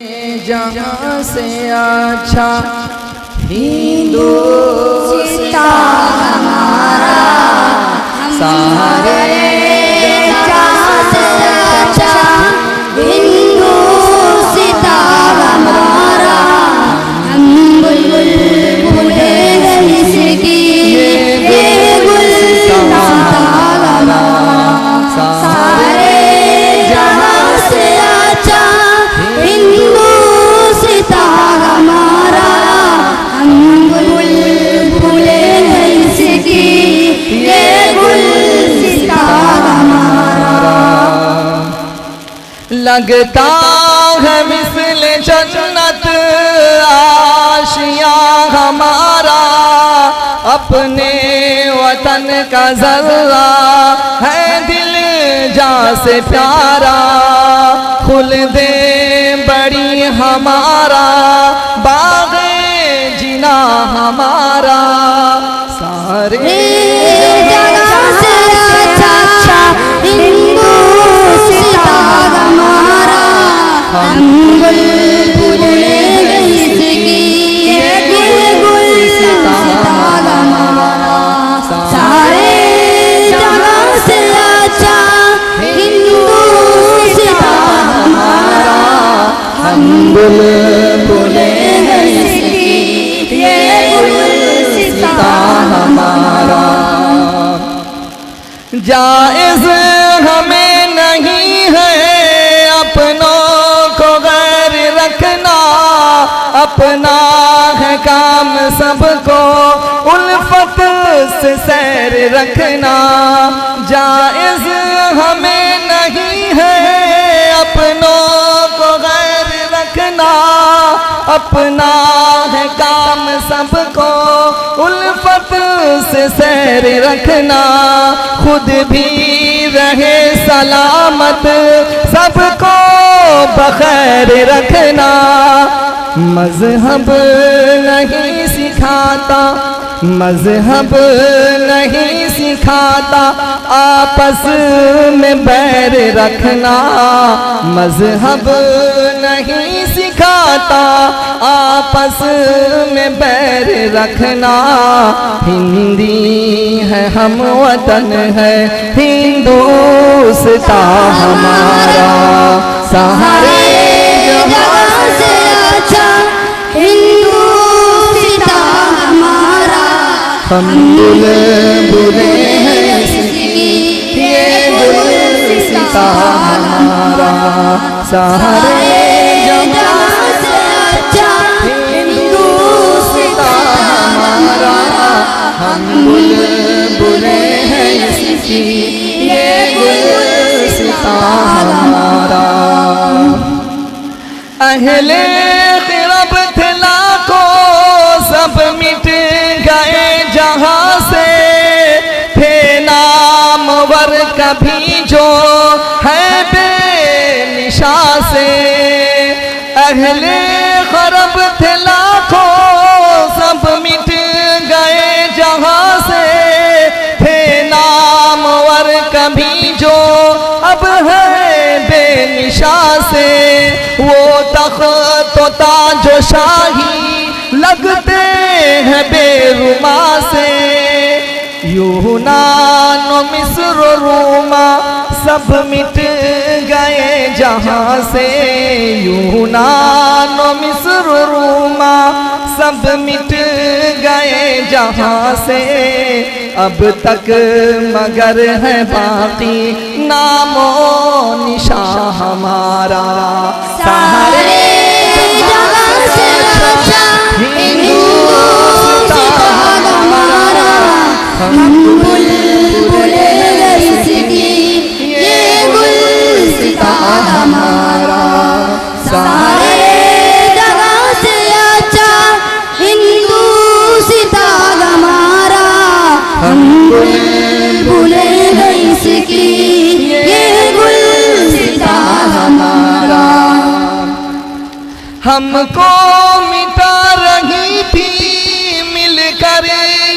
जहाँ से अच्छा हिंदुस्तान हमारा, सारे जहाँ से अच्छा हिंदुस्तान हमारा। हम बुलबुल बुलेंगे इसकी ये गुलस्तान हमारा, सारे जहाँ से अच्छा हिंदुस्तान हमारा। हम बुलबुलें हैं इसकी ये गुलस्तान हमारा। लगता है मिस्ल जन्नत आशिया हमारा, अपने वतन का जर्रा है दिल जा से प्यारा। खुल्दे बड़ी हमारा, बाग़े जिना हमारा, सारे जगह से अच्छा हिंदुस्तान हमारा। हम बुलबुलें इसकी ये गुलस्तान हमारा, सारे जगह से अच्छा हिंदुस्तान हमारा। हम बुलबुलें इसकी ये गुलस्तान हमारा। जायज़ हमें नहीं है अपनों को गैर रखना, अपना है काम सबको उल्फत से सैर रखना। जायज़ हमें नहीं है अपनों को गैर रखना, अपना है काम सबको उल्फत से सैर रखना। खुद भी रहे सलामत, सबको बखैर रखना। मज़हब नहीं सिखाता, मज़हब नहीं सिखाता आपस में बैर रखना। मज़हब नहीं सिखाता आपस में बैर रखना। हिंदी है हम वतन है हिंदुस्तान हमारा, सारे जगह से अच्छा हिंदुस्तान हमारा। हम बुलबुलें हैं इसकी ये गुलस्तान हमारा, सारे जगह से अच्छा हिंदुस्तान हमारा। हम बुलबुलें हैं इसकी ये गुलस्तान हमारा। अहले ग़िरब थे लाखों, सब मिट गए जहाँ से, थे नामवर कभी जो है बेनिशा से। अहले ग़िरब थे लाखों, सब मिट गए जहाँ से, थे नामवर कभी जो अब है बेनिशा से। वो तख्त व ताज व शाही लगते हैं बेरुमा से। यूनान व मिस्र रोमा सब मिट गए जहाँ से। यूनान व मिस्र रोमा सब मिट गए जहाँ से। अब तक मगर है बाकी नामो निशा हमारा, सारे जगह से अच्छा हिंदुस्तान हमारा। हम बुलबुलें इसकी ये गुलस्तान हमारा, सारे जगह से अच्छा हिंदुस्तान हमारा। हम बुलबुलें इसकी ये गुलस्तान हमारा। हमको मिटा रही थी मिलकर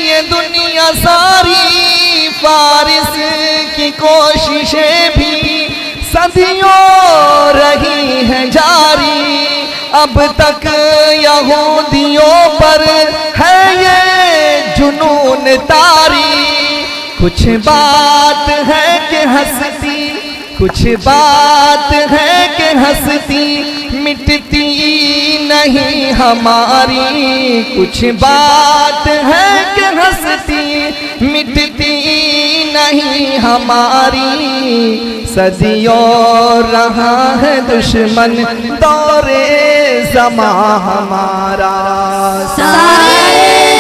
ये दुनिया सारी, फारिस की कोशिशें भी सदियों रही हैं जारी। अब तक यहूदियों पर है ये जुनून तारी, कुछ बात है कि हंसती, कुछ बात है कि हंसती मिटती नहीं हमारी, कुछ बात है कि हंसती मिटती नहीं हमारी। सदियों रहा है दुश्मन दौरे ज़मा हमारा, सारे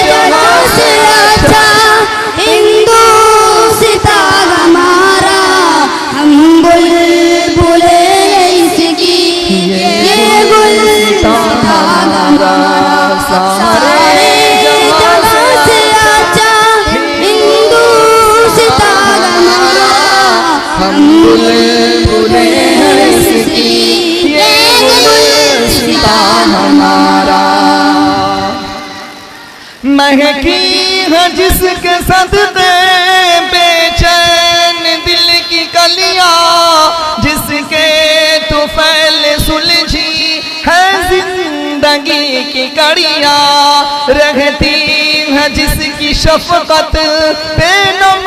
जहां से अच्छा हिंदुस्तां हमारा, हम बुलबुले इसकी ये गुलसितां हमारा। सारे जहां से अच्छा हिंदुस्तां हमारा, हम बुलबुले इसकी ये गुलसितां हमारा। महकी है जिसके सदके बेचैन दिल की कलियां, जिसके तुफैल सुलझी है जिंदगी की कड़ियां, रहती है जिसकी शफकत पे नम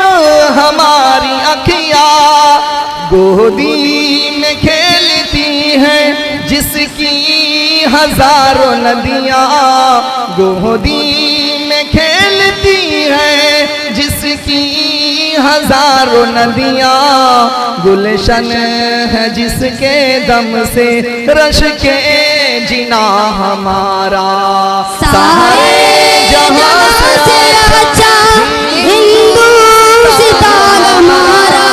हमारी अखियां, गोदी में खेलती है जिसकी हजारों नदियां, गोदी में खेलती है जिसकी हजारों नदियां, गुलशन है जिसके दम से रश के जिना हमारा। सारे जहां से अच्छा हिंदुस्तां हमारा,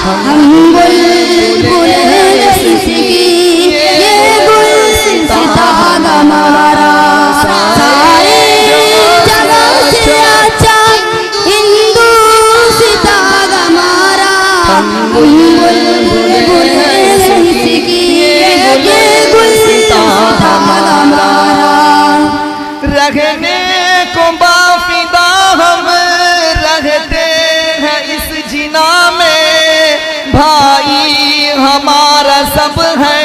हम बुलबुले इसकी ये गुलसितां हमारा। सारे जहां से अच्छा हिंदुस्तां हमारा, हम बुलबुले इसकी ये गुलसितां हमारा। रहने को बाफिदा हम रहते हैं इस जिना में, भाई हमारा सब है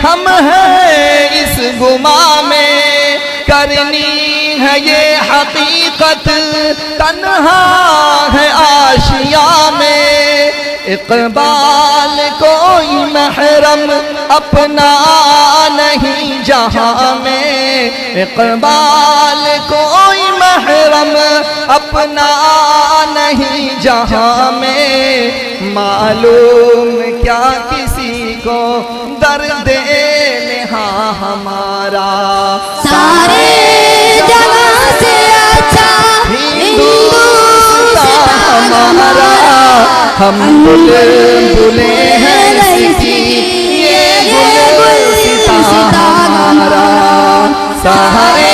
हम हैं इस गुमा में, करनी है ये हकीकत तन्हा है आशिया में, इकबाल कोई महरम अपना नहीं जहां में, इकबाल कोई महरम अपना नहीं जहां में, मालूम क्या किसी को दर्द नेहा हमारा। सारे जहां से अच्छा हिंदुस्तां हमारा, हम बुलबुले हैं इसकी ये गुलसितां हमारा। सारे